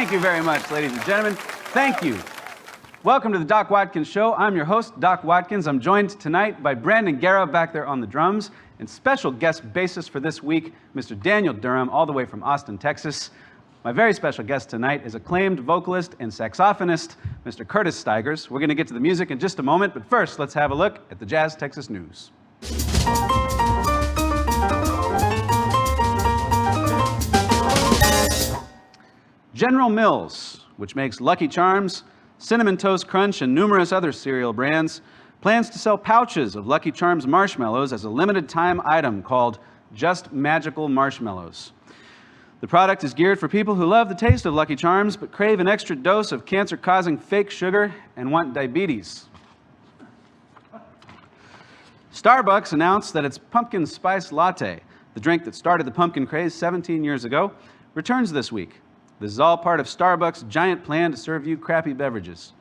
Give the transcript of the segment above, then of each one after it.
Thank you very much, ladies and gentlemen. Thank you. Welcome to the Doc Watkins Show. I'm your host, Doc Watkins. I'm joined tonight by Brandon Guerra back there on the drums, and special guest bassist for this week, Mr. Daniel Durham, all the way from Austin, Texas. My very special guest tonight is acclaimed vocalist and saxophonist, Mr. Curtis Stigers. We're going to get to the music in just a moment, but first, let's have a look at the JazzTexas news. General Mills, which makes Lucky Charms, Cinnamon Toast Crunch, and numerous other cereal brands, plans to sell pouches of Lucky Charms marshmallows as a limited-time item called Just Magical Marshmallows. The product is geared for people who love the taste of Lucky Charms but crave an extra dose of cancer-causing fake sugar and want diabetes. Starbucks announced that its pumpkin spice latte, the drink that started the pumpkin craze 17 years ago, returns this week. This is all part of Starbucks' giant plan to serve you crappy beverages.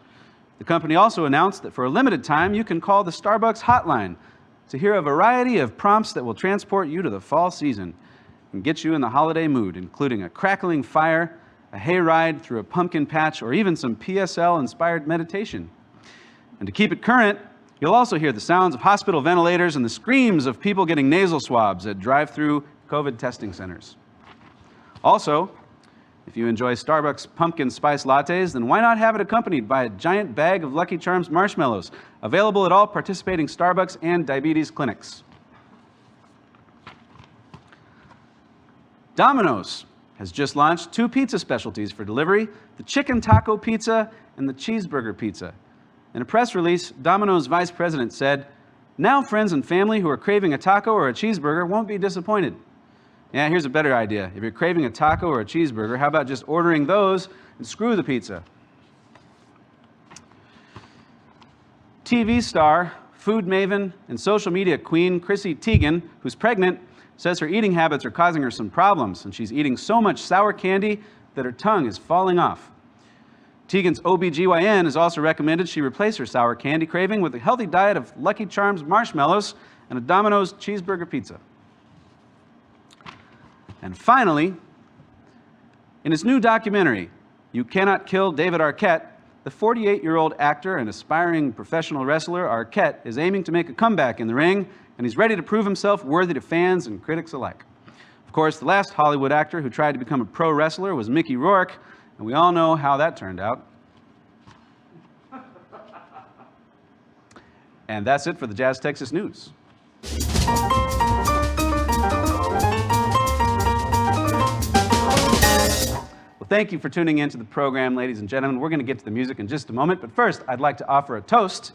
The company also announced that for a limited time, you can call the Starbucks hotline to hear a variety of prompts that will transport you to the fall season and get you in the holiday mood, including a crackling fire, a hayride through a pumpkin patch, or even some PSL-inspired meditation. And to keep it current, you'll also hear the sounds of hospital ventilators and the screams of people getting nasal swabs at drive-through COVID testing centers. Also, if you enjoy Starbucks pumpkin spice lattes, then why not have it accompanied by a giant bag of Lucky Charms marshmallows, available at all participating Starbucks and diabetes clinics. Domino's has just launched 2 pizza specialties for delivery, the chicken taco pizza and the cheeseburger pizza. In a press release, Domino's vice president said, "Now friends and family who are craving a taco or a cheeseburger won't be disappointed." Yeah, here's a better idea. If you're craving a taco or a cheeseburger, how about just ordering those and screw the pizza? TV star, food maven, and social media queen Chrissy Teigen, who's pregnant, says her eating habits are causing her some problems, and she's eating so much sour candy that her tongue is falling off. Teigen's OBGYN has also recommended she replace her sour candy craving with a healthy diet of Lucky Charms marshmallows and a Domino's cheeseburger pizza. And finally, in his new documentary, You Cannot Kill David Arquette, the 48-year-old actor and aspiring professional wrestler Arquette is aiming to make a comeback in the ring, and he's ready to prove himself worthy to fans and critics alike. Of course, the last Hollywood actor who tried to become a pro wrestler was Mickey Rourke, and we all know how that turned out. And that's it for the JazzTexas news. Thank you for tuning in to the program, ladies and gentlemen. We're going to get to the music in just a moment, but first, I'd like to offer a toast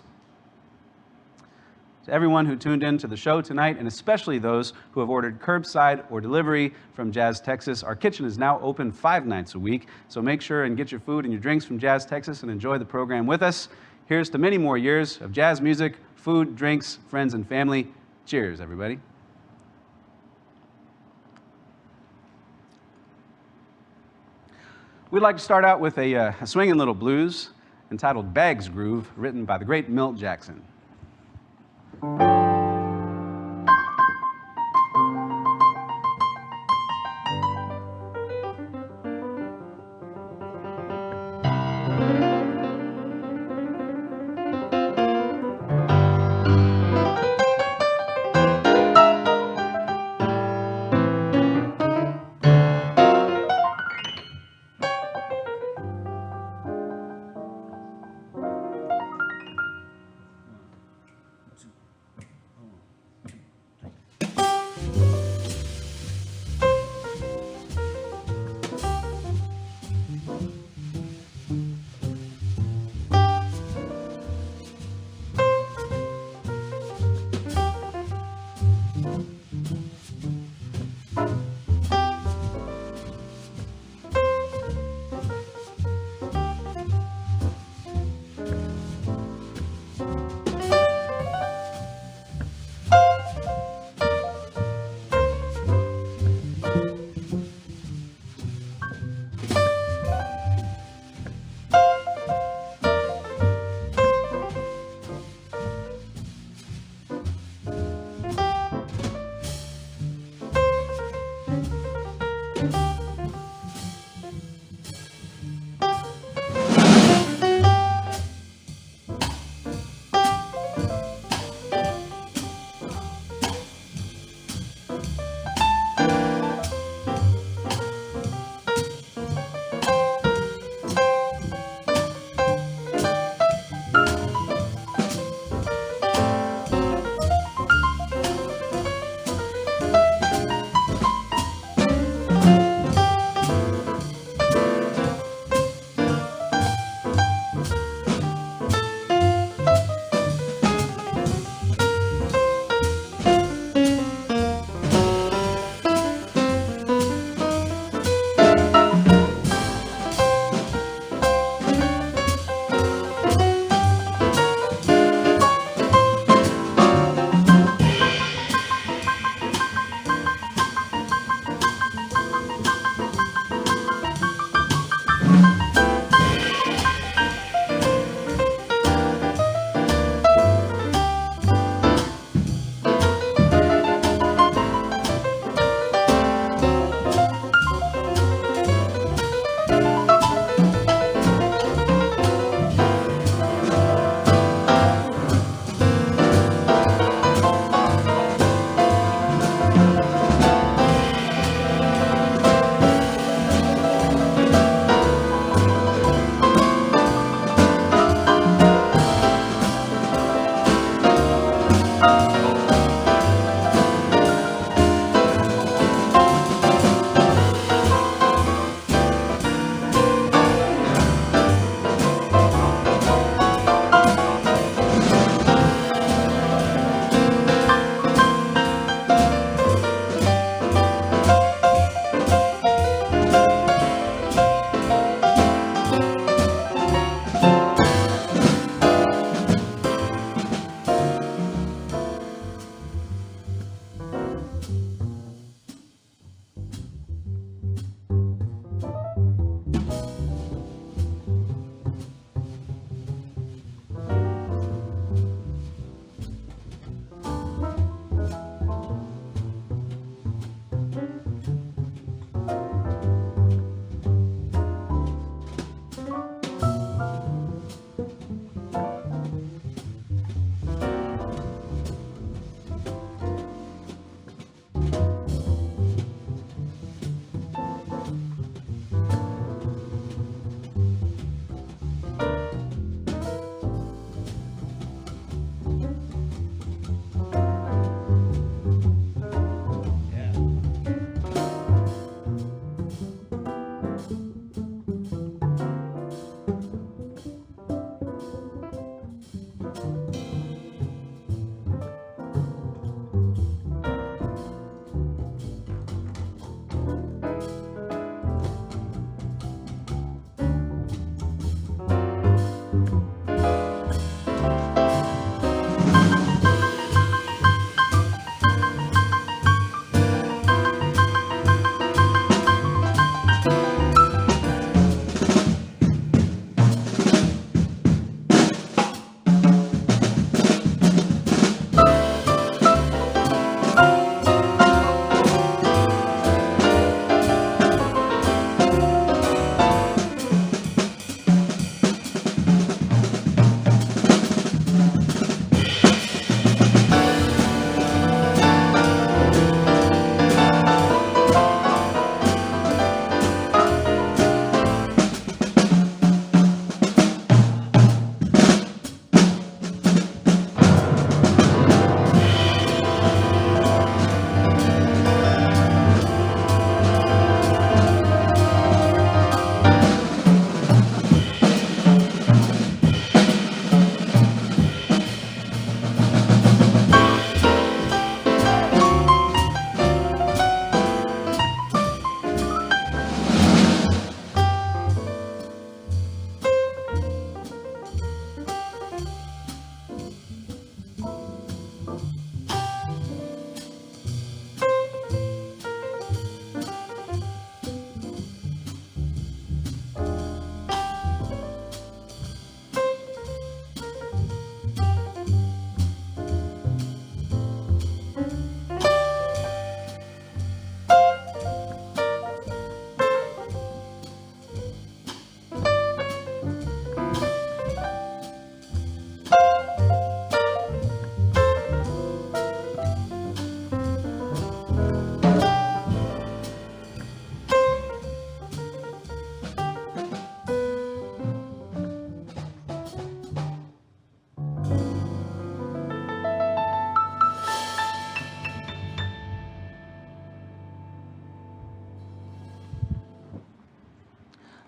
to everyone who tuned in to the show tonight, and especially those who have ordered curbside or delivery from JazzTexas. Our kitchen is now open 5 nights a week, so make sure and get your food and your drinks from JazzTexas and enjoy the program with us. Here's to many more years of jazz music, food, drinks, friends, and family. Cheers, everybody. We'd like to start out with a swinging little blues entitled Bags Groove, written by the great Milt Jackson.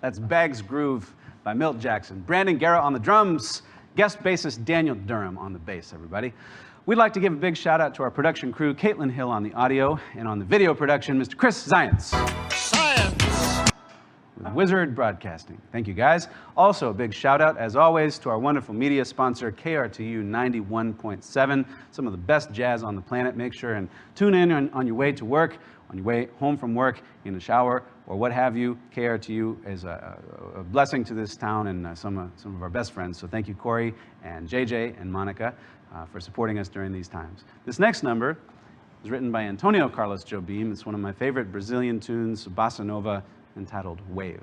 That's Bag's Groove by Milt Jackson. Brandon Guerra on the drums. Guest bassist Daniel Durham on the bass, everybody. We'd like to give a big shout out to our production crew, Caitlin Hill on the audio, and on the video production, Mr. Chris Zients. With Wizard Broadcasting. Thank you, guys. Also, a big shout out, as always, to our wonderful media sponsor, KRTU 91.7. Some of the best jazz on the planet. Make sure and tune in on your way to work, on your way home from work, in the shower, or what have you. KRTU is a blessing to this town and some of our best friends. So thank you, Corey and JJ and Monica, for supporting us during these times. This next number is written by Antonio Carlos Jobim. It's one of my favorite Brazilian tunes, bossa nova, entitled Wave.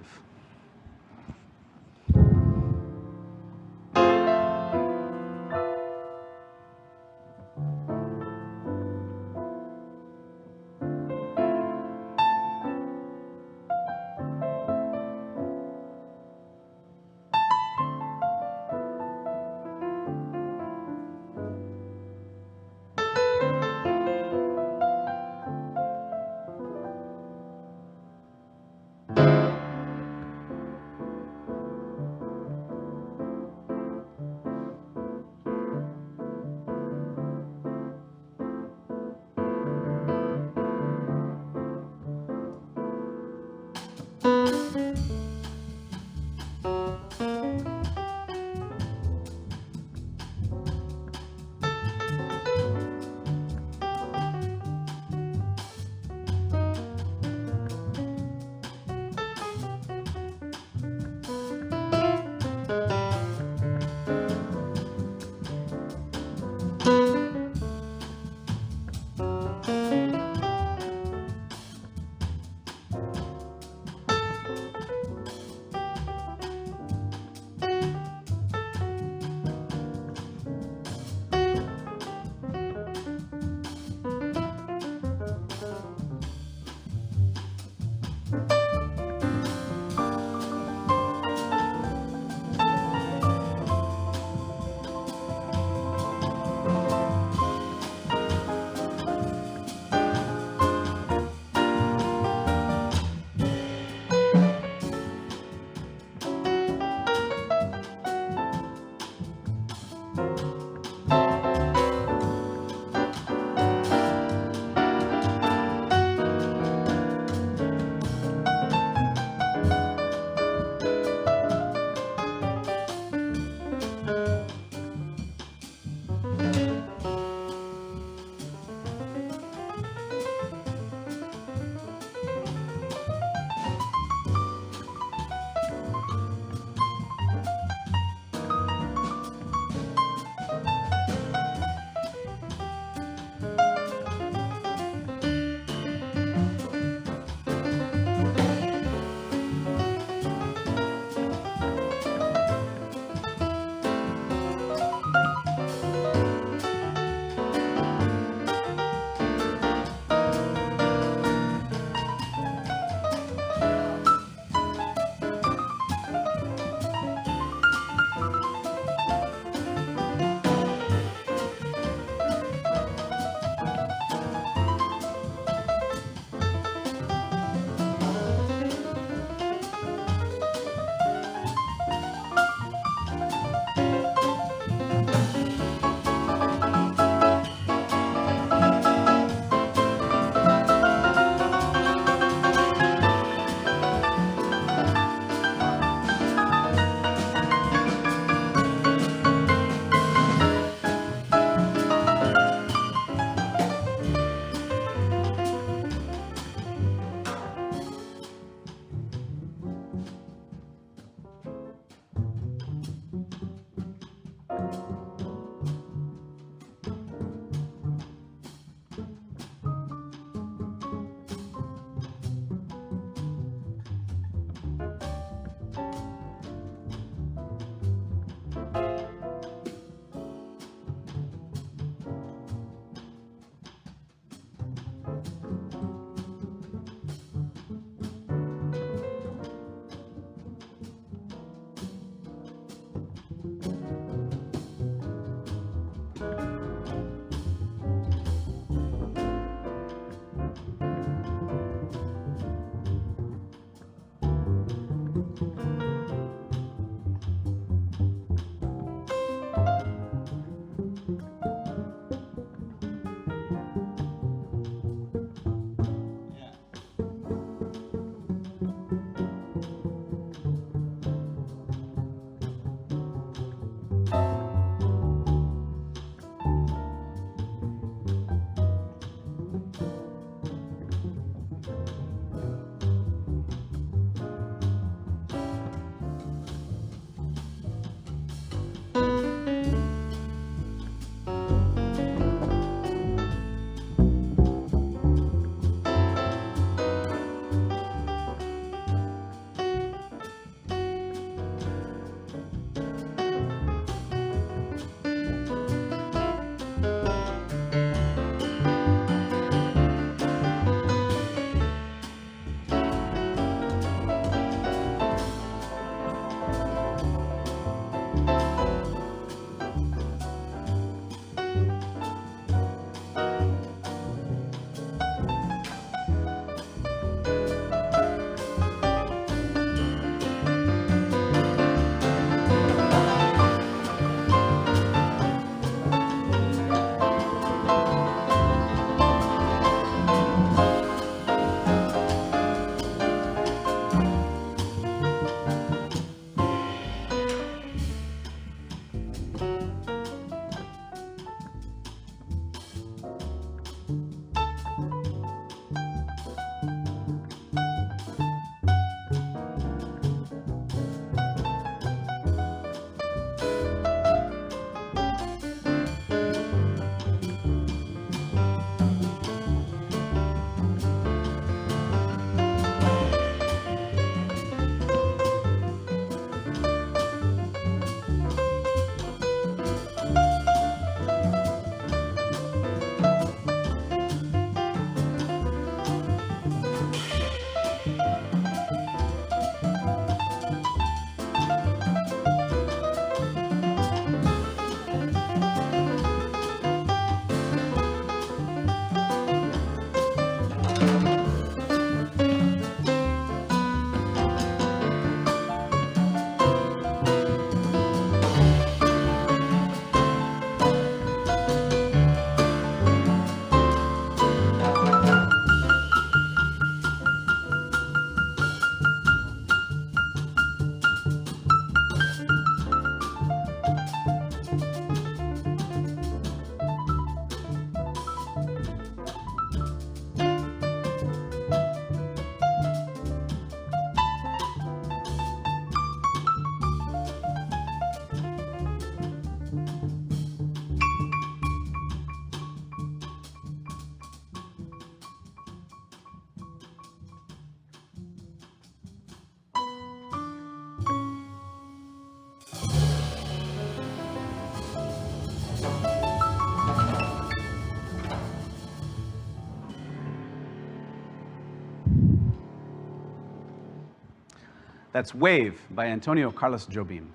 That's Wave by Antonio Carlos Jobim.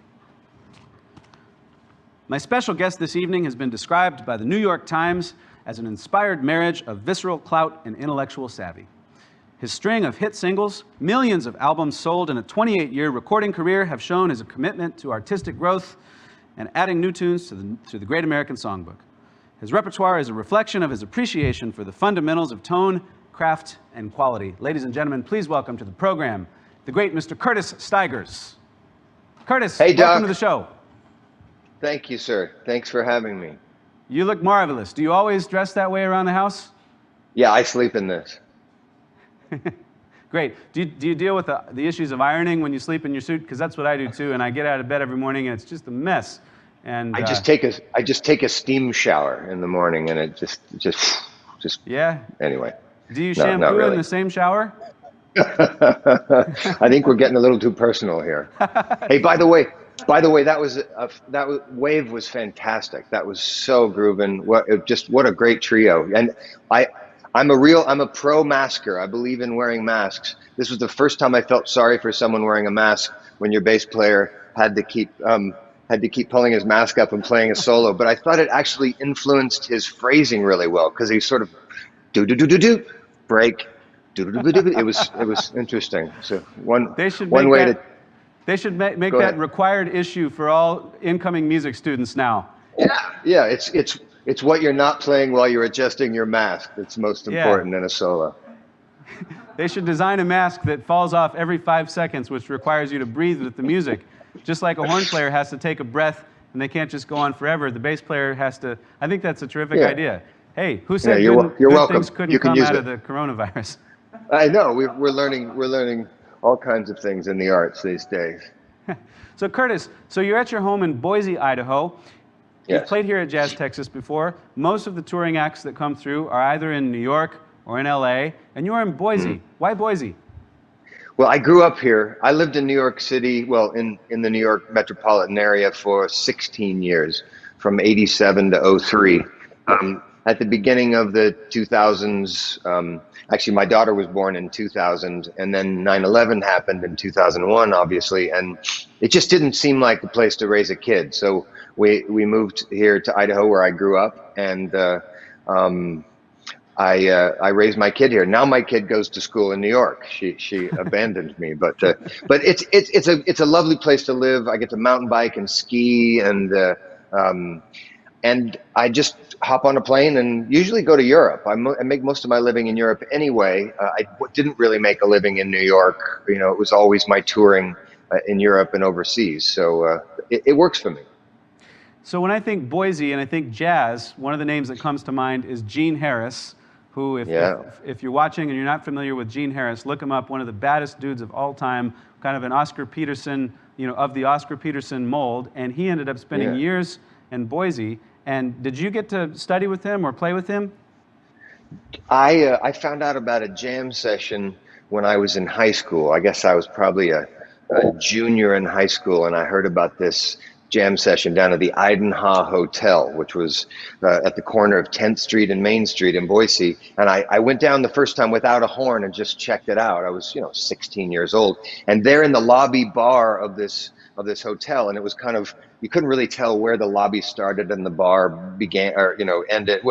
My special guest this evening has been described by the New York Times as an inspired marriage of visceral clout and intellectual savvy. His string of hit singles, millions of albums sold, and a 28-year recording career have shown his commitment to artistic growth and adding new tunes to the Great American Songbook. His repertoire is a reflection of his appreciation for the fundamentals of tone, craft, and quality. Ladies and gentlemen, please welcome to the program the great Mr. Curtis Stigers. Curtis, hey, Doc. Welcome to the show. Thank you, sir. Thanks for having me. You look marvelous. Do you always dress that way around the house? Yeah, I sleep in this. Great. Do you deal with the issues of ironing when you sleep in your suit? Because that's what I do too, and I get out of bed every morning and it's just a mess. And I just take a steam shower in the morning, and it just yeah. Anyway. Do you shampoo in the same shower? I think we're getting a little too personal here. Hey, by the way, that Wave was fantastic. That was so grooving. What a great trio. And I'm a pro masker. I believe in wearing masks. This was the first time I felt sorry for someone wearing a mask when your bass player had to keep pulling his mask up and playing a solo. But I thought it actually influenced his phrasing really well, because he sort of do do do do do break do do do do. It was interesting. So They should make Go that ahead. required issue for all incoming music students now. Yeah. It's what you're not playing while you're adjusting your mask that's most important in a solo. They should design a mask that falls off every 5 seconds, which requires you to breathe with the music. Just like a horn player has to take a breath and they can't just go on forever, the bass player has to. I think that's a terrific idea. Hey, who said good welcome. things couldn't You can come use out it. of the coronavirus? I know, we're learning all kinds of things in the arts these days. So Curtis, you're at your home in Boise, Idaho. Yes. You've played here at JazzTexas before. Most of the touring acts that come through are either in New York or in LA, and you're in Boise. Why Boise? Well, I grew up here. I lived in New York City, well, in the New York metropolitan area for 16 years, from 87 to 03. At the beginning of the 2000s, actually my daughter was born in 2000, and then 9/11 happened in 2001, obviously, and it just didn't seem like the place to raise a kid. So we moved here to Idaho, where I grew up, and I raised my kid here. Now my kid goes to school in New York. She abandoned me, but it's a lovely place to live. I get to mountain bike and ski, and I just hop on a plane and usually go to Europe. I make most of my living in Europe anyway. I didn't really make a living in New York. You know, it was always my touring in Europe and overseas. So it works for me. So when I think Boise and I think jazz, one of the names that comes to mind is Gene Harris, who, if you're watching and you're not familiar with Gene Harris, look him up. One of the baddest dudes of all time, kind of an Oscar Peterson, of the Oscar Peterson mold. And he ended up spending years in Boise. And did you get to study with him or play with him? I found out about a jam session when I was in high school. I guess I was probably a junior in high school, and I heard about this jam session down at the Idenha Hotel, which was at the corner of 10th Street and Main Street in Boise. And I went down the first time without a horn and just checked it out. I was 16 years old, and there in the lobby bar of this hotel, and it was kind of, you couldn't really tell where the lobby started and the bar began or ended.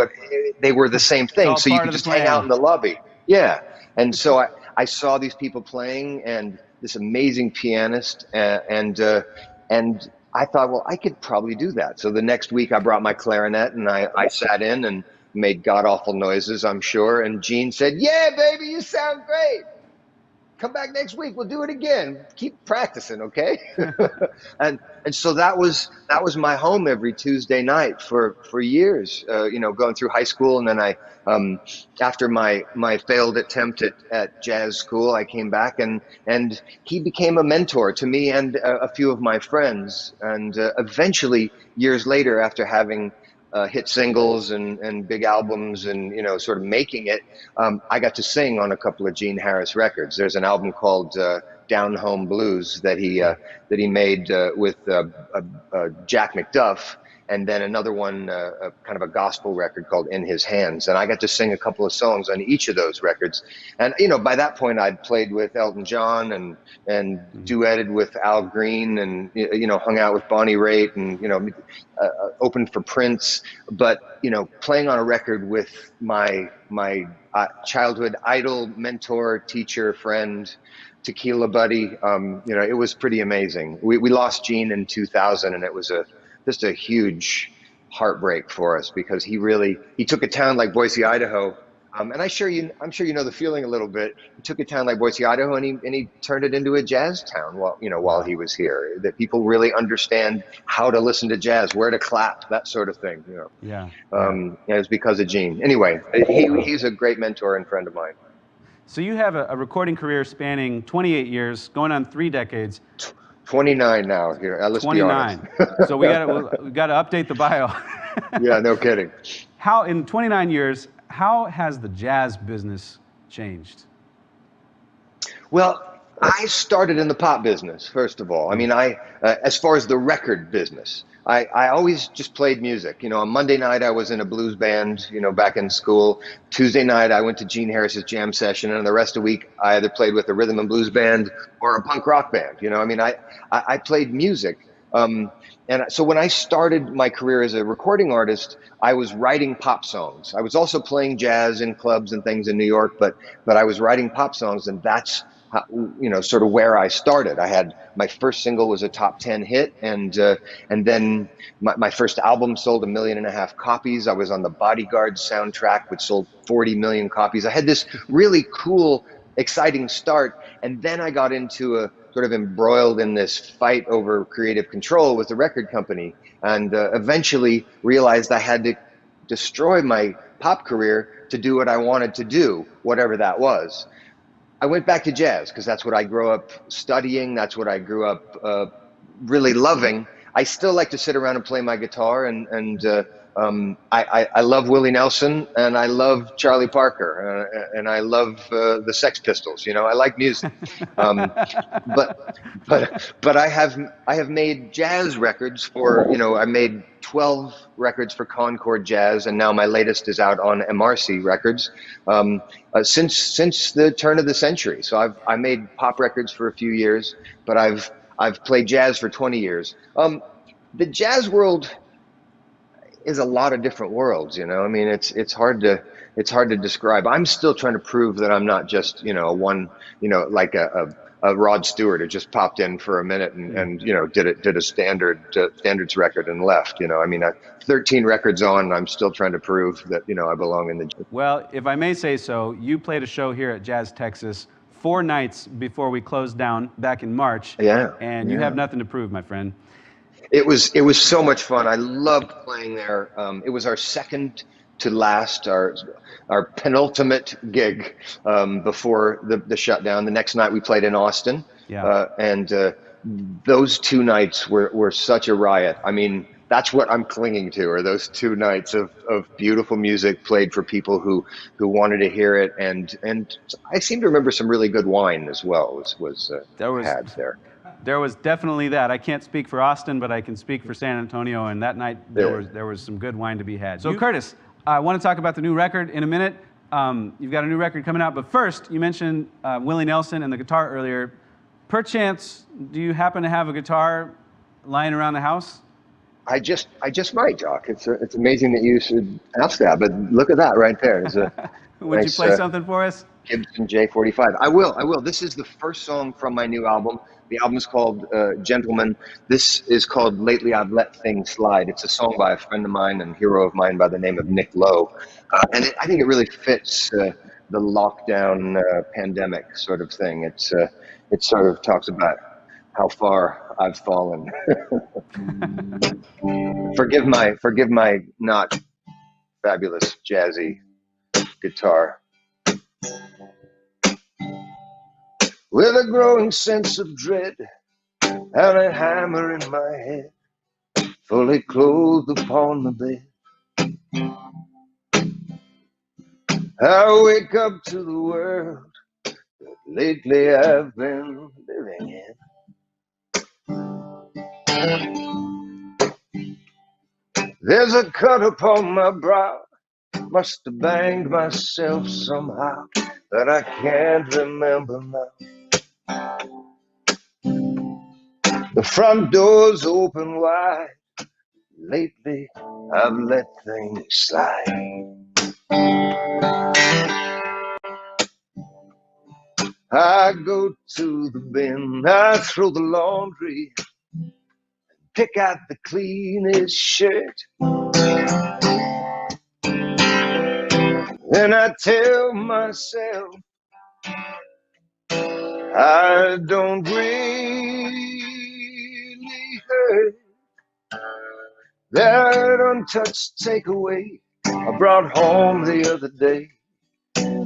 They were the same thing, so you could just hang out in the lobby. Yeah. And so I saw these people playing, and this amazing pianist, and I thought, well, I could probably do that. So the next week I brought my clarinet, and I sat in and made god-awful noises, I'm sure. And Gene said, "Yeah, baby, you sound great. Come back next week. We'll do it again. Keep practicing, okay?" and so that was my home every Tuesday night for years. Going through high school, and then I after my failed attempt at jazz school, I came back, and he became a mentor to me and a few of my friends. And eventually, years later, after having hit singles and big albums and sort of making it, I got to sing on a couple of Gene Harris records. There's an album called Down Home Blues that he made with Jack McDuff, and then another one, kind of a gospel record called In His Hands. And I got to sing a couple of songs on each of those records. And, you know, by that point I'd played with Elton John and duetted with Al Green and, you know, hung out with Bonnie Raitt and, you know, opened for Prince. But, you know, playing on a record with my childhood idol, mentor, teacher, friend, tequila buddy, you know, it was pretty amazing. We lost Gene in 2000, and it was just a huge heartbreak for us because he took a town like Boise, Idaho, and I'm sure you know the feeling a little bit. He took a town like Boise, Idaho, and he turned it into a jazz town while he was here. That people really understand how to listen to jazz, where to clap, that sort of thing. You know. Yeah. And it's because of Gene. Anyway, he's a great mentor and friend of mine. So you have a recording career spanning 28 years, going on 3 decades. 29 now. Here, let's 29. be honest. So we got to update the bio. Yeah, no kidding. How in 29 years, how has the jazz business changed? Well, I started in the pop business, first of all. I mean, as far as the record business, I always just played music. You know, on Monday night I was in a blues band, you know, back in school. Tuesday night I went to Gene Harris's jam session, and the rest of the week I either played with a rhythm and blues band or a punk rock band. You know, I mean, I played music. And so when I started my career as a recording artist, I was writing pop songs. I was also playing jazz in clubs and things in New York, but I was writing pop songs, and that's how, you know, sort of where I started. I had my first single was a top 10 hit, and then my first album sold 1.5 million copies. I was on the Bodyguard soundtrack, which sold 40 million copies. I had this really cool, exciting start, and then I got into sort of embroiled in this fight over creative control with the record company, and eventually realized I had to destroy my pop career to do what I wanted to do, whatever that was. I went back to jazz because that's what I grew up studying. That's what I grew up really loving. I still like to sit around and play my guitar, and I love Willie Nelson, and I love Charlie Parker, and I love the Sex Pistols. You know, I like music, but I have made jazz records for, you know, I made 12 records for Concord Jazz, and now my latest is out on MRC Records since the turn of the century. So I made pop records for a few years, but I've played jazz for 20 years. The jazz world is a lot of different worlds, you know. I mean, it's hard to describe. I'm still trying to prove that I'm not just, you know, like a Rod Stewart who just popped in for a minute and you know, did a standards record and left. You know, I mean, 13 records on, I'm still trying to prove that, you know, I belong in the. Well, if I may say so, you played a show here at JazzTexas 4 nights before we closed down back in March. Yeah. And you have nothing to prove, my friend. It was so much fun. I loved playing there. It was our second to last, our penultimate gig before the shutdown. The next night we played in Austin, and those 2 nights were such a riot. I mean, that's what I'm clinging to, are those 2 nights of beautiful music played for people who wanted to hear it, and I seem to remember some really good wine as well was had there. There was definitely that. I can't speak for Austin, but I can speak for San Antonio, and that night there was some good wine to be had. So Curtis, I want to talk about the new record in a minute. You've got a new record coming out, but first you mentioned Willie Nelson and the guitar earlier. Perchance, do you happen to have a guitar lying around the house? I just might, Doc. It's amazing that you should ask that, but look at that right there. Would nice, you play something for us? Gibson J45. I will. This is the first song from my new album. The album's called Gentleman. This is called Lately I've Let Things Slide. It's a song by a friend of mine and hero of mine by the name of Nick Lowe. And I think it really fits the lockdown pandemic sort of thing. It sort of talks about how far I've fallen. Forgive my not fabulous jazzy guitar. With a growing sense of dread and a hammer in my head, fully clothed upon the bed, I wake up to the world that lately I've been living in. There's a cut upon my brow. Must have banged myself somehow that I can't remember now. The front door's open wide. Lately, I've let things slide. I go to the bin, I throw the laundry, pick out the cleanest shirt. Then I tell myself I don't really hurt. That untouched takeaway I brought home the other day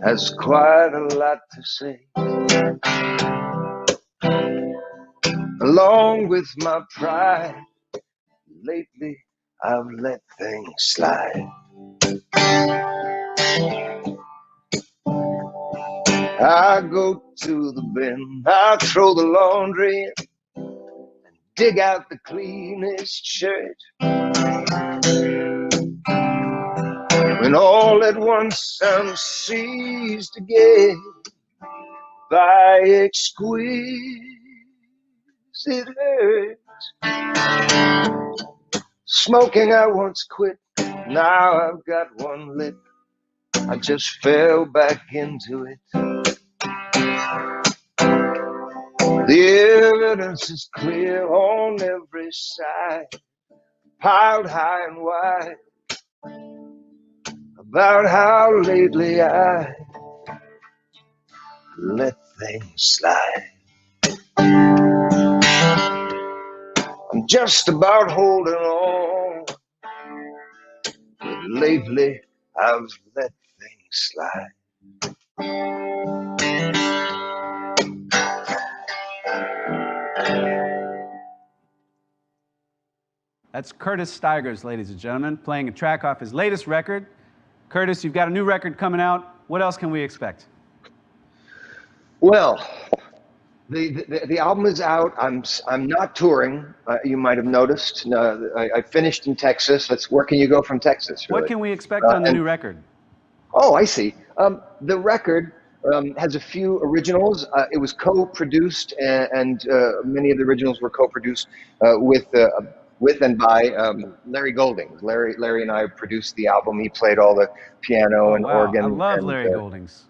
has quite a lot to say. Along with my pride, lately I've let things slide. I go to the bin, I throw the laundry, dig out the cleanest shirt. When all at once I'm seized again by exquisite hurt. Smoking I once quit, now I've got one lit. I just fell back into it. The evidence is clear on every side, piled high and wide, about how lately I let things slide. I'm just about holding on, but lately I've let things slide. That's Curtis Stigers, ladies and gentlemen, playing a track off his latest record. Curtis, you've got a new record coming out. What else can we expect? Well, the album is out. I'm not touring. You might have noticed. I finished in Texas. Where can you go from Texas? Really? What can we expect on the new record? Oh, I see. The record has a few originals. It was co-produced, and many of the originals were co-produced with and by Larry Goldings. Larry and I produced the album. He played all the piano and organ. I love Larry Goldings.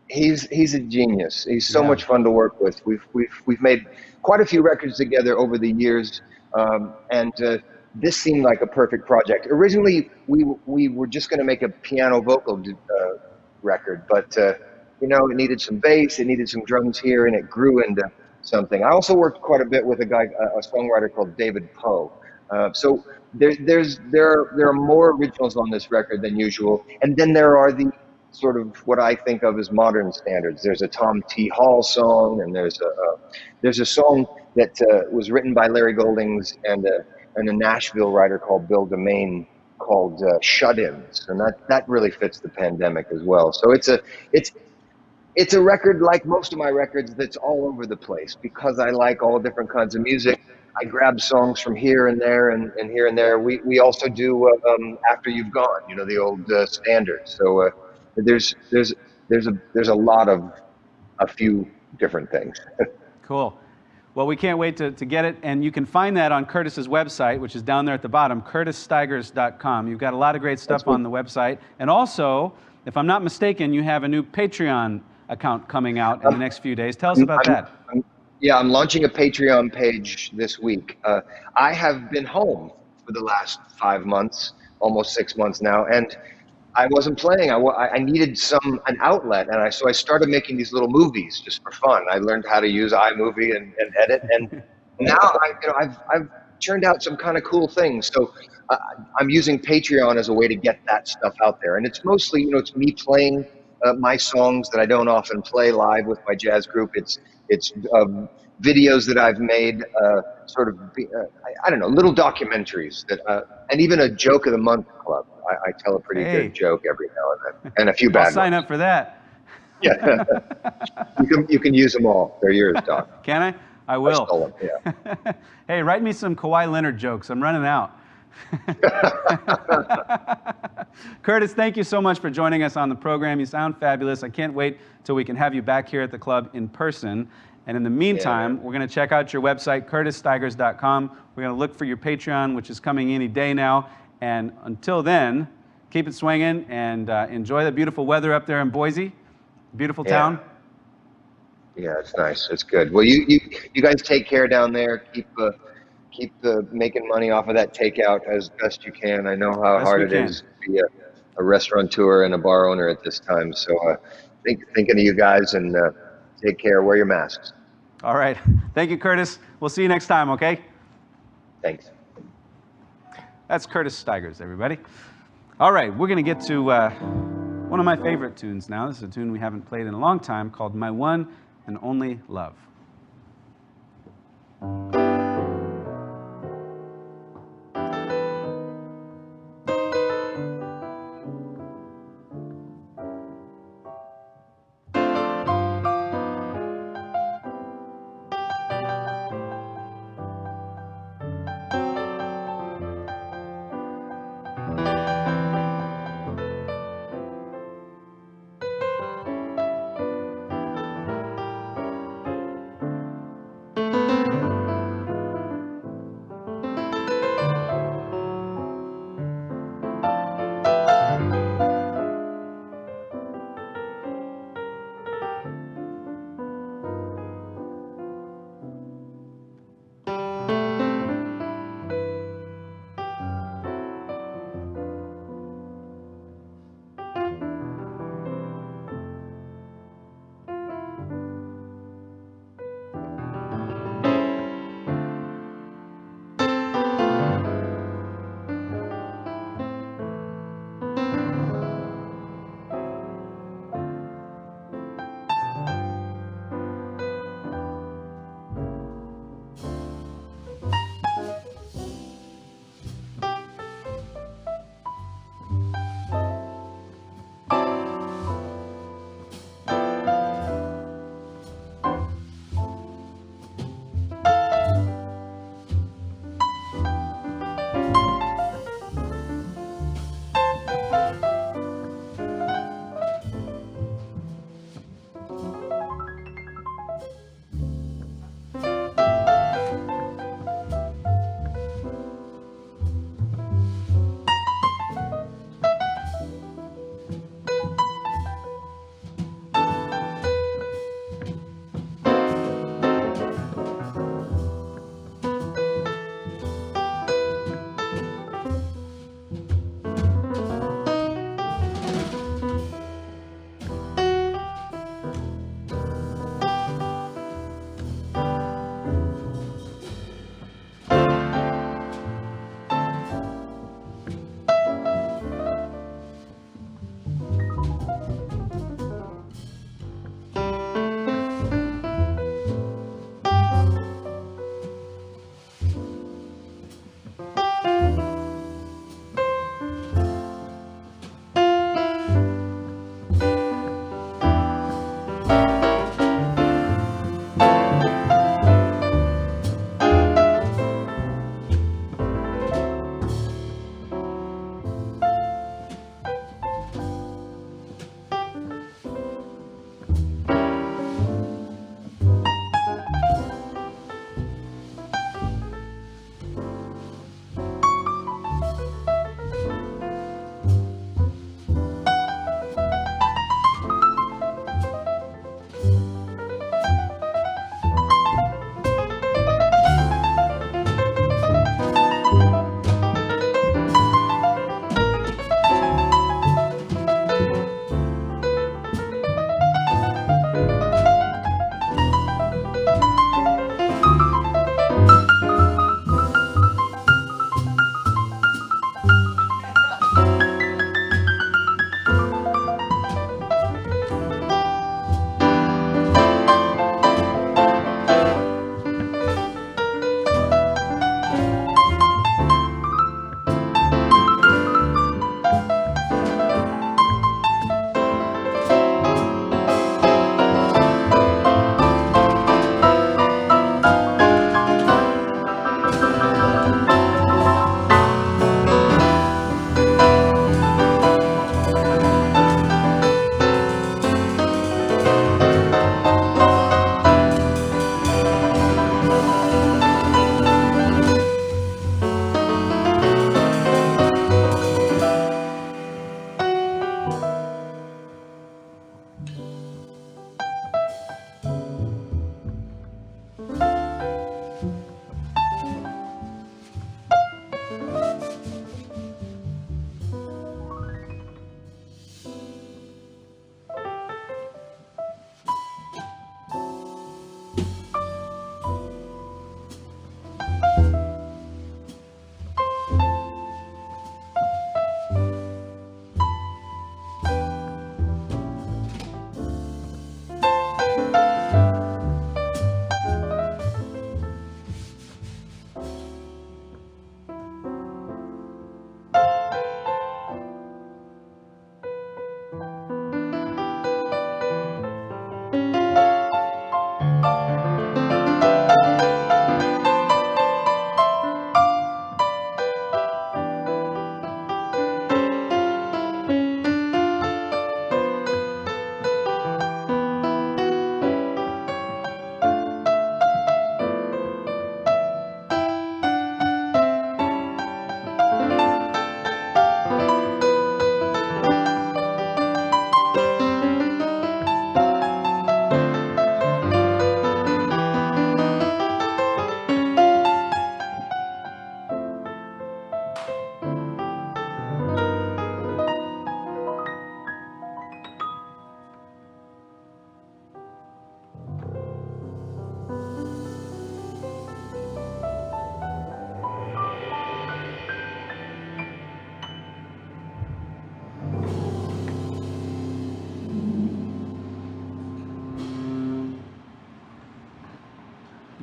He's a genius. He's so much fun to work with. We've made quite a few records together over the years, and this seemed like a perfect project. Originally, we were just going to make a piano vocal record, but you know, it needed some bass, it needed some drums here, and it grew into something. I also worked quite a bit with a songwriter called David Poe. So there are more originals on this record than usual, and then there are the sort of what I think of as modern standards. There's a Tom T. Hall song, and there's a song that was written by Larry Goldings and a Nashville writer called Bill Domain called Shut-ins, and that really fits the pandemic as well. So it's a record like most of my records that's all over the place because I like all different kinds of music. I grab songs from here and there and here and there. We also do After You've Gone, you know, the old standards. So there's a lot of a few different things. Cool. Well, we can't wait to get it, and you can find that on Curtis's website, which is down there at the bottom, curtisstigers.com. You've got a lot of great stuff on the website, and also, if I'm not mistaken, you have a new Patreon account coming out in the next few days. Tell us about that. Yeah, I'm launching a Patreon page this week. I have been home for the last 5 months, almost 6 months now, and I wasn't playing. I needed an outlet, and so I started making these little movies just for fun. I learned how to use iMovie and edit, and now I've churned out some kind of cool things. So I'm using Patreon as a way to get that stuff out there, and it's mostly, you know, it's me playing my songs that I don't often play live with my jazz group. It's videos that I've made, I don't know, little documentaries that, and even a joke of the month club. I tell a pretty good joke every now and then, and a few bad ones. I'll sign up for that. Yeah, you can use them all. They're yours, Doc. Can I? I will. I stole them, yeah. Hey, write me some Kawhi Leonard jokes. I'm running out. Curtis, thank you so much for joining us on the program. You sound fabulous. I can't wait till we can have you back here at the club in person. And in the meantime, we're going to check out your website, curtisstigers.com. We're going to look for your Patreon, which is coming any day now. And until then, keep it swinging and enjoy the beautiful weather up there in Boise. Beautiful town. Yeah, it's nice. It's good. Well, you guys take care down there. Keep making money off of that takeout as best you can. I know how hard it is to be a restaurateur and a bar owner at this time. So thinking of you guys, and take care. Wear your masks. All right. Thank you, Curtis. We'll see you next time, okay? Thanks. That's Curtis Stigers, everybody. All right, we're going to get to one of my favorite tunes now. This is a tune we haven't played in a long time called My One and Only Love.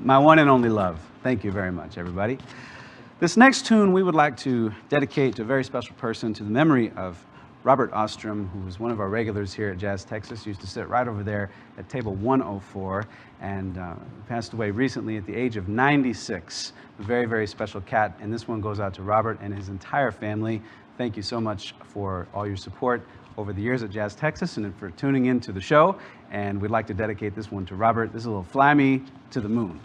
my one and only love. Thank you very much, everybody. This next tune we would like to dedicate to a very special person, to the memory of Robert Ostrom, who was one of our regulars here at Jazz Texas, used to sit right over there at table 104, and passed away recently at the age of 96. A very, very special cat, and this one goes out to Robert and his entire family. Thank you so much for all your support over the years at Jazz Texas and for tuning in to the show, and we'd like to dedicate this one to Robert. This is a little Fly Me to the Moon.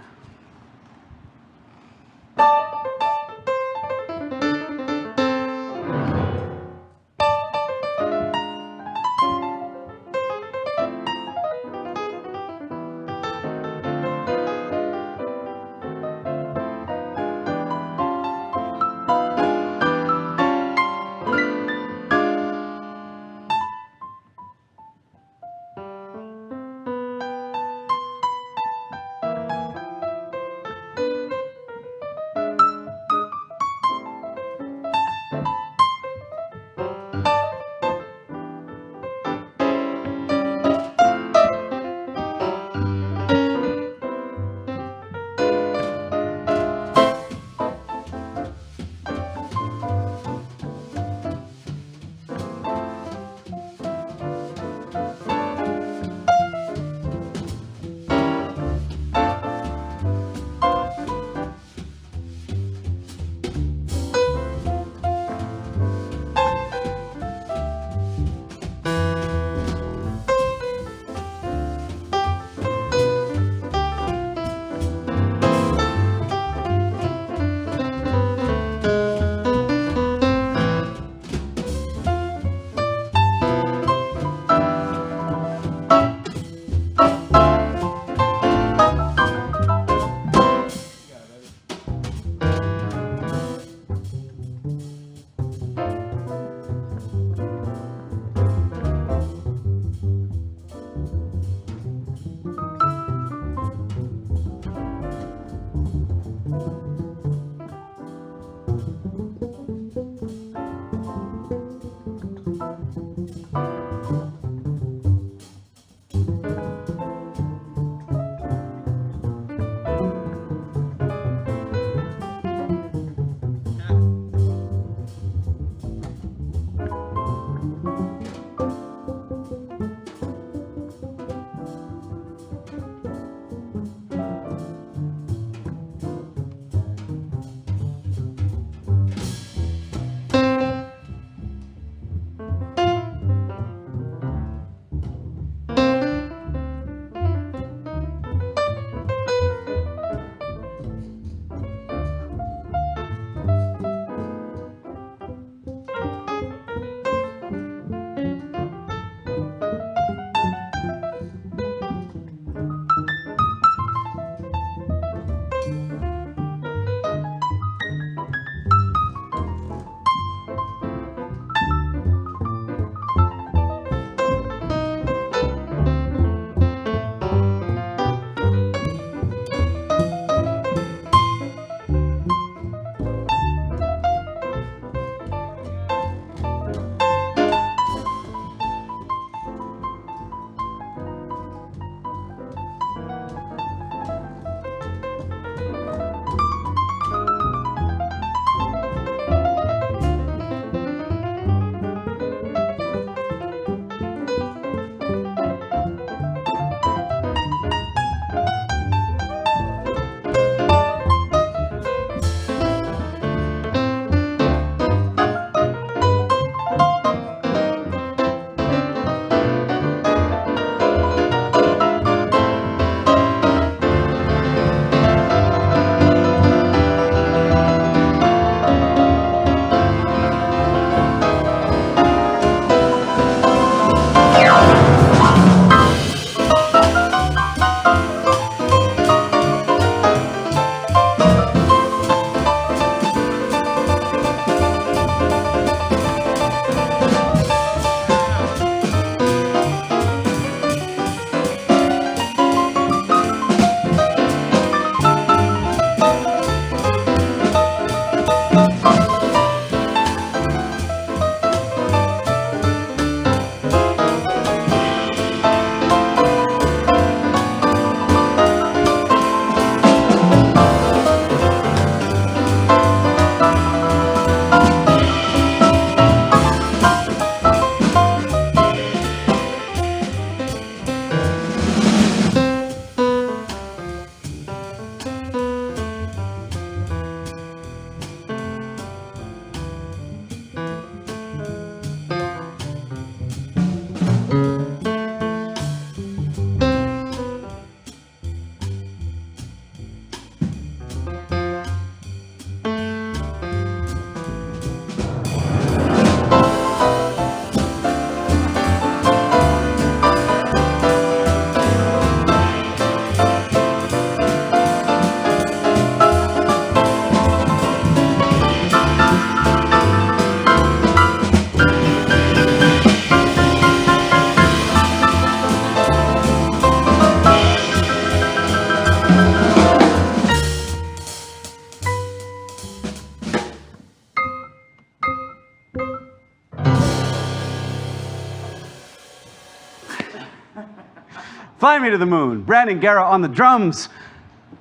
Fly Me to the Moon, Brandon Guerra on the drums,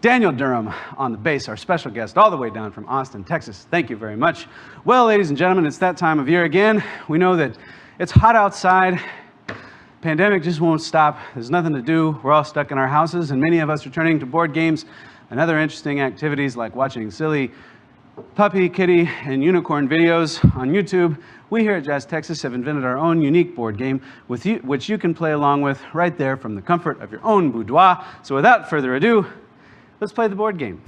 Daniel Durham on the bass, our special guest all the way down from Austin, Texas. Thank you very much. Well, ladies and gentlemen, it's that time of year again. We know that it's hot outside. Pandemic just won't stop. There's nothing to do. We're all stuck in our houses, and many of us are turning to board games and other interesting activities like watching silly puppy, kitty, and unicorn videos on YouTube. We here at JazzTexas have invented our own unique board game which you can play along with right there from the comfort of your own boudoir. So without further ado, let's play the board game.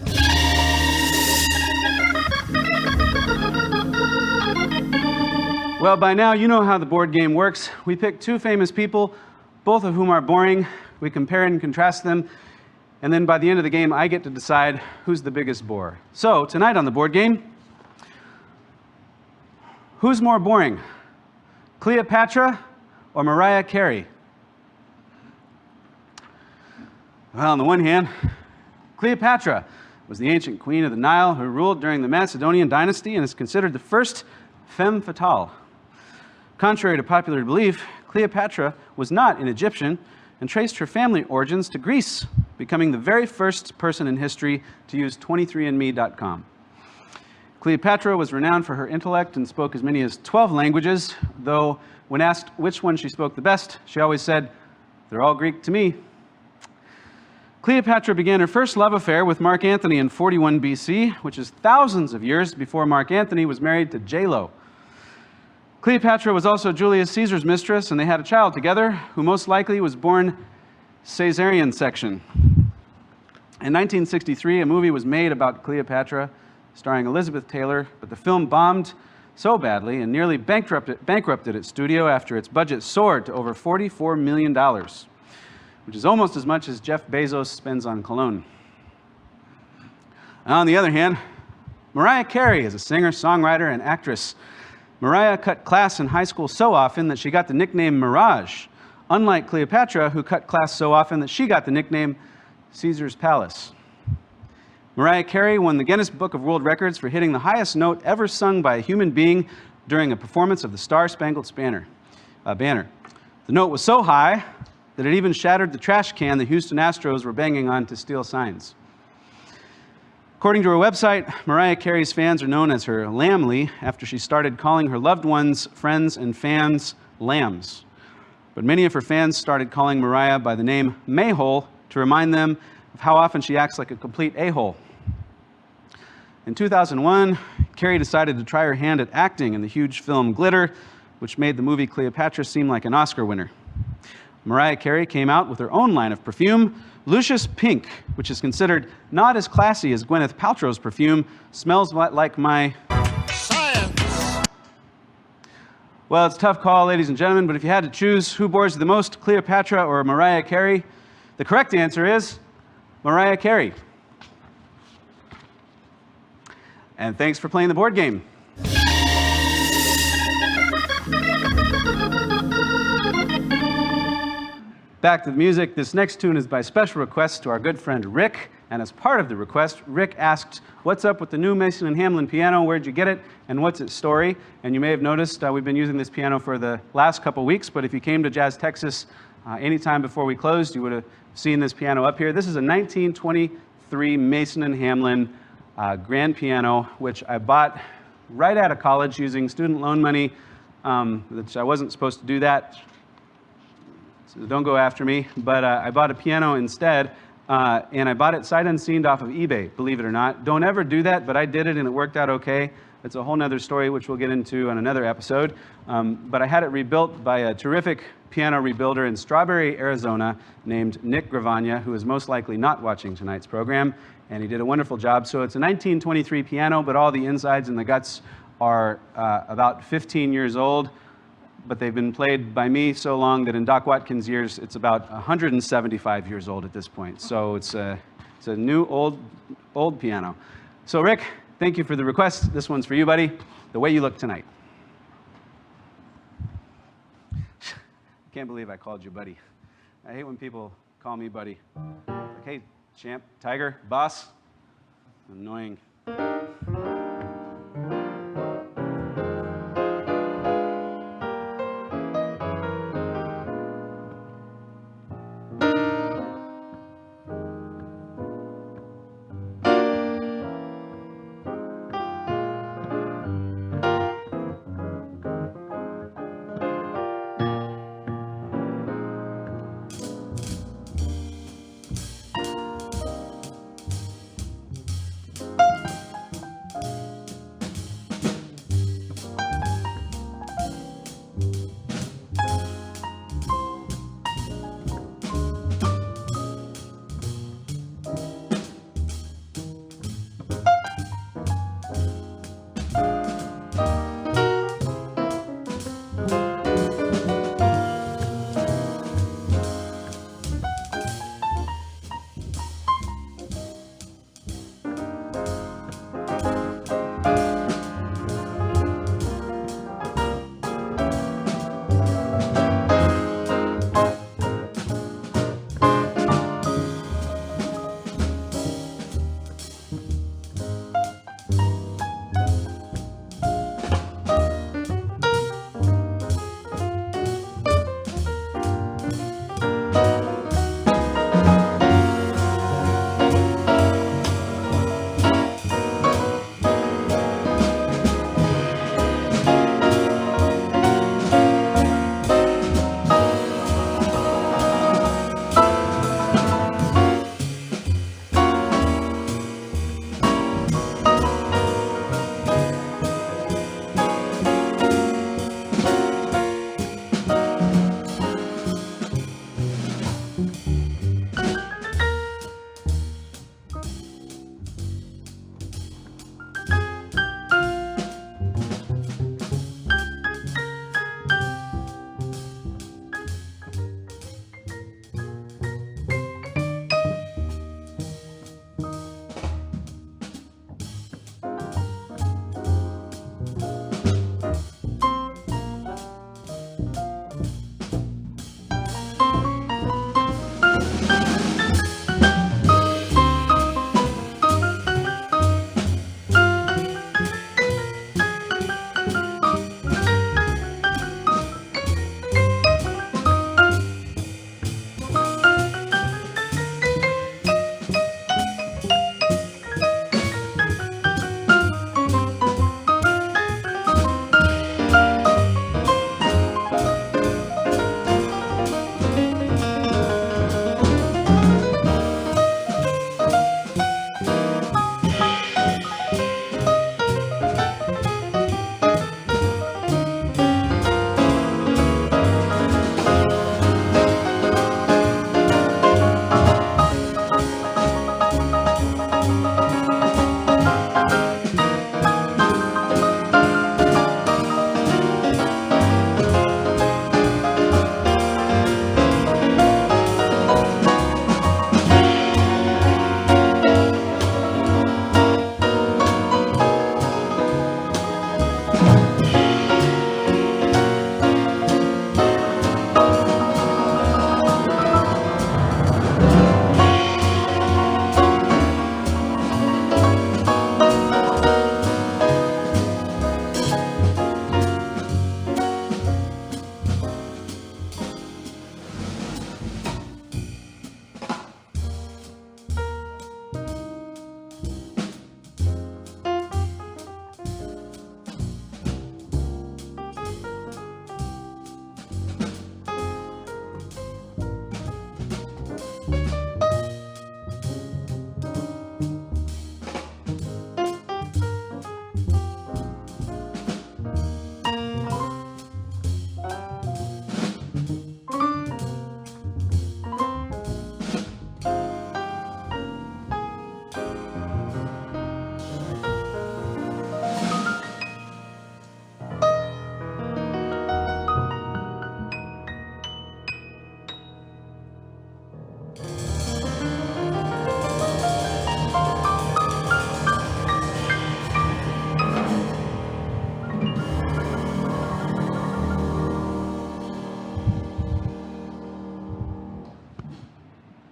Well, by now you know how the board game works. We pick two famous people, both of whom are boring. We compare and contrast them, and then by the end of the game, I get to decide who's the biggest bore. So tonight on the board game, who's more boring, Cleopatra or Mariah Carey? Well, on the one hand, Cleopatra was the ancient queen of the Nile who ruled during the Macedonian dynasty and is considered the first femme fatale. Contrary to popular belief, Cleopatra was not an Egyptian and traced her family origins to Greece, becoming the very first person in history to use 23andme.com. Cleopatra was renowned for her intellect and spoke as many as 12 languages, though when asked which one she spoke the best, she always said, "They're all Greek to me." Cleopatra began her first love affair with Mark Antony in 41 BC, which is thousands of years before Mark Antony was married to J-Lo. Cleopatra was also Julius Caesar's mistress, and they had a child together, who most likely was born cesarean section. In 1963, a movie was made about Cleopatra, starring Elizabeth Taylor, but the film bombed so badly and nearly bankrupted its studio after its budget soared to over $44 million, which is almost as much as Jeff Bezos spends on cologne. On the other hand, Mariah Carey is a singer, songwriter, and actress. Mariah cut class in high school so often that she got the nickname Mirage, unlike Cleopatra, who cut class so often that she got the nickname Caesar's Palace. Mariah Carey won the Guinness Book of World Records for hitting the highest note ever sung by a human being during a performance of the Star-Spangled Banner. The note was so high that it even shattered the trash can the Houston Astros were banging on to steal signs. According to her website, Mariah Carey's fans are known as her Lamely after she started calling her loved ones, friends, and fans lambs. But many of her fans started calling Mariah by the name Mayhole to remind them of how often she acts like a complete a-hole. In 2001, Carey decided to try her hand at acting in the huge film Glitter, which made the movie Cleopatra seem like an Oscar winner. Mariah Carey came out with her own line of perfume, Lucius Pink, which is considered not as classy as Gwyneth Paltrow's perfume, smells like my science. Well, it's a tough call, ladies and gentlemen, but if you had to choose who bores you the most, Cleopatra or Mariah Carey, the correct answer is Mariah Carey. And thanks for playing the board game. Back to the music. This next tune is by special request to our good friend Rick, and as part of the request, Rick asked, "What's up with the new Mason & Hamlin piano? Where'd you get it, and what's its story?" And you may have noticed we've been using this piano for the last couple weeks, but if you came to JazzTexas anytime before we closed, you would have seen this piano up here. This is a 1923 Mason & Hamlin grand piano, which I bought right out of college using student loan money, which I wasn't supposed to do that. So don't go after me, but I bought a piano instead, and I bought it sight unseen off of eBay, believe it or not. Don't ever do that, but I did it and it worked out okay. It's a whole nother story, which we'll get into on another episode. But I had it rebuilt by a terrific piano rebuilder in Strawberry, Arizona, named Nick Gravagna, who is most likely not watching tonight's program, and he did a wonderful job. So it's a 1923 piano, but all the insides and the guts are about 15 years old. But they've been played by me so long that in Doc Watkins' years, it's about 175 years old at this point. So it's a new, old piano. So Rick, thank you for the request. This one's for you, buddy. The Way You Look Tonight. I can't believe I called you buddy. I hate when people call me buddy. Like, hey, champ, tiger, boss. Annoying.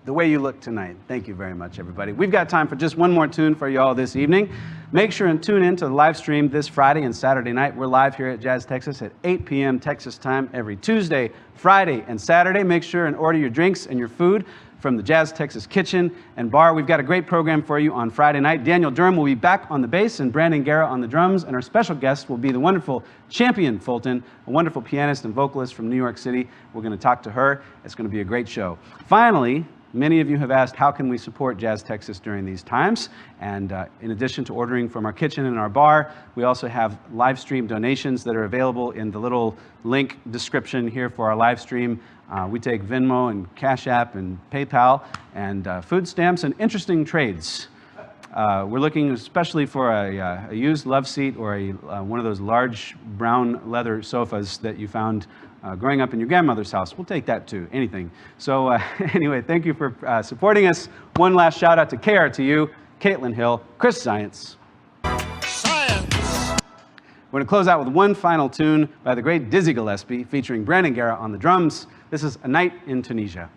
the way you look tonight. Thank you very much, everybody. We've got time for just one more tune for you all this evening. Make sure and tune in to the live stream this Friday and Saturday night. We're live here at Jazz Texas at 8 p.m. Texas time every Tuesday, Friday, and Saturday. Make sure and order your drinks and your food from the Jazz Texas Kitchen and Bar. We've got a great program for you on Friday night. Daniel Durham will be back on the bass and Brandon Guerra on the drums, and our special guest will be the wonderful Champion Fulton, a wonderful pianist and vocalist from New York City. We're going to talk to her. It's going to be a great show. Finally, many of you have asked, how can we support Jazz Texas during these times? And in addition to ordering from our kitchen and our bar, we also have live stream donations that are available in the little link description here for our live stream. We take Venmo and CashApp and PayPal and food stamps and interesting trades. We're looking especially for a used love seat or one of those large brown leather sofas that you found growing up in your grandmother's house. We'll take that too, anything. So anyway, thank you for supporting us. One last shout out to KRTU, Caitlin Hill, Chris Science. We're going to close out with one final tune by the great Dizzy Gillespie featuring Brandon Guerra on the drums. This is A Night in Tunisia.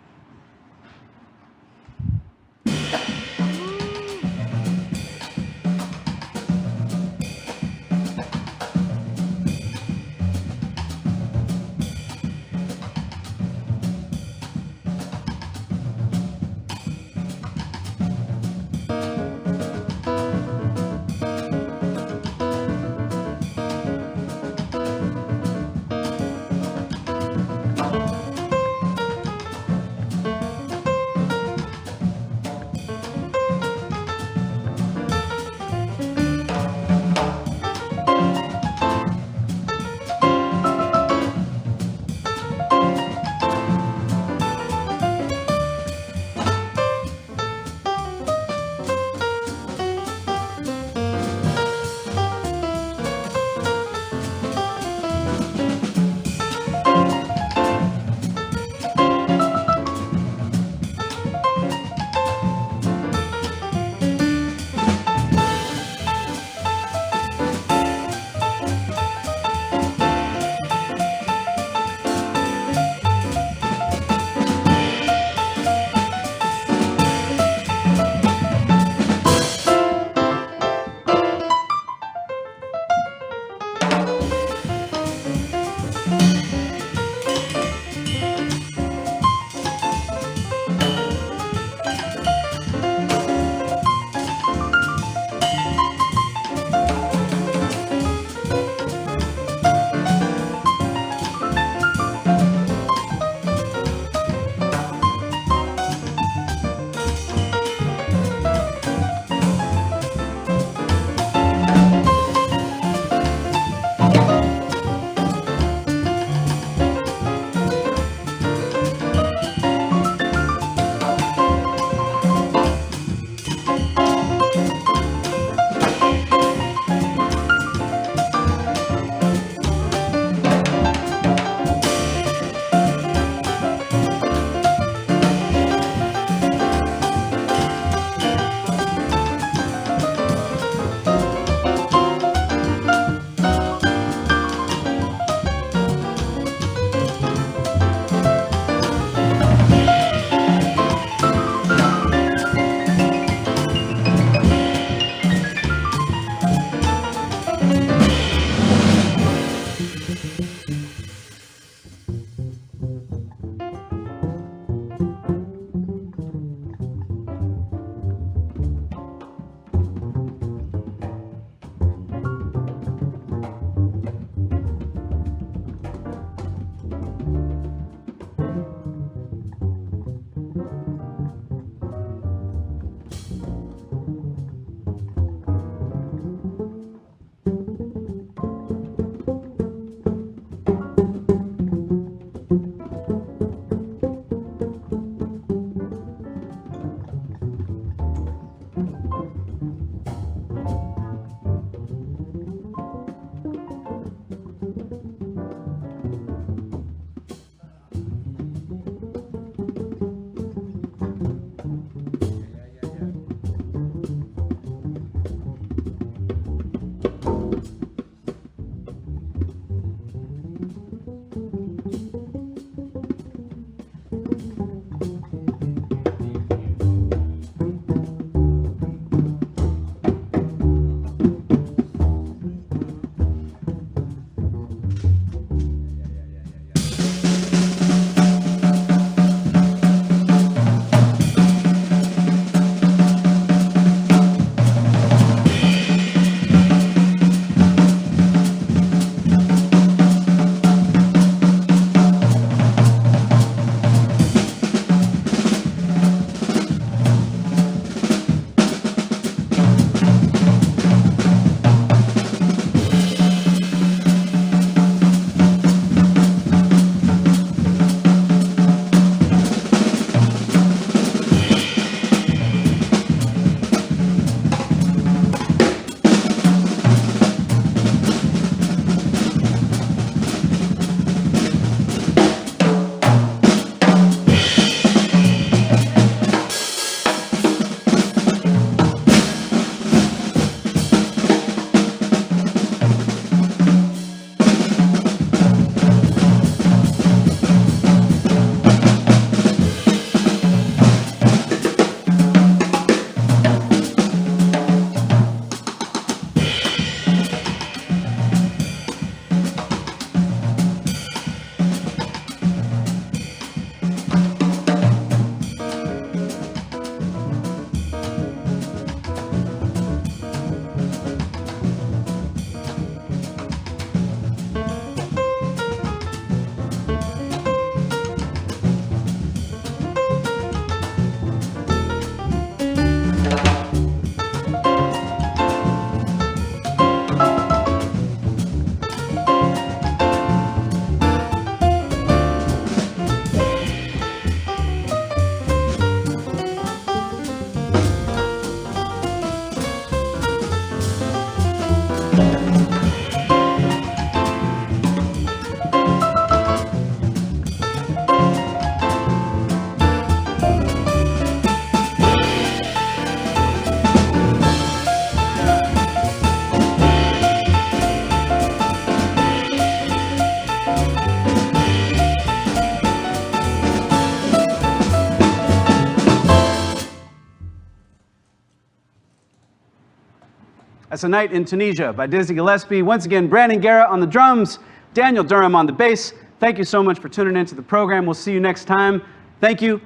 That's A Night in Tunisia by Dizzy Gillespie. Once again, Brandon Guerra on the drums, Daniel Durham on the bass. Thank you so much for tuning into the program. We'll see you next time. Thank you,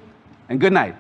and good night.